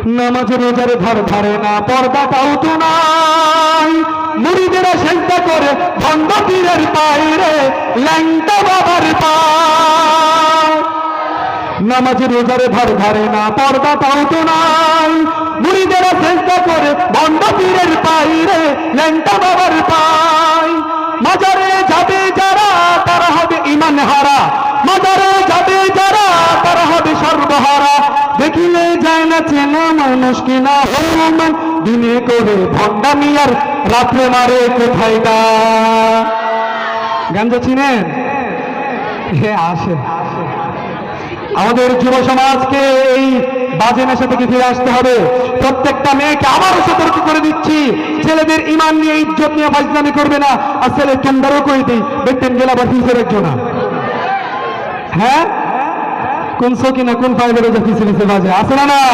নামাজ রোজার ধার ধারে না, পর্দাটাও তো নাই, মুরিদেরা সেজদা করে ভণ্ড পীরের পায়ে রে, ল্যাংটা বাবার পায়। নামাজ রোজার ধার ধারে না, পর্দাটাও তো নাই, মুরিদেরা সেজদা করে ভণ্ড পীরের পায়ে রে, ল্যাংটা বাবার পায়। মাজারে যাবে যারা তারা হবে ঈমান হারা, মাজারে যাবে যারা তারা হবে সর্বহারা। দেখিলে যায় না চেনা মানুষ কিনা হনুমান, দিনে করে ভণ্ডামি আর রাত্রে মারে কোথায় গা। গান তো চিনেন? হে আসে, আমাদের যুব সমাজকে এই বাজে নেশা থেকে ফিরে আসতে হবে। প্রত্যেকটা মেয়েকে আবারও সতর্ক করে দিচ্ছি, ছেলেদের ঈমান নিয়ে ইজ্জত নিয়ে ফাজলামি করবে না। আর ছেলে তোমরাও কই দিই দেখতেন গেলা বা ফিসের একজন, হ্যাঁ কোন সকিনা কোন ফাইভের পিছিয়ে বাজে আছে না?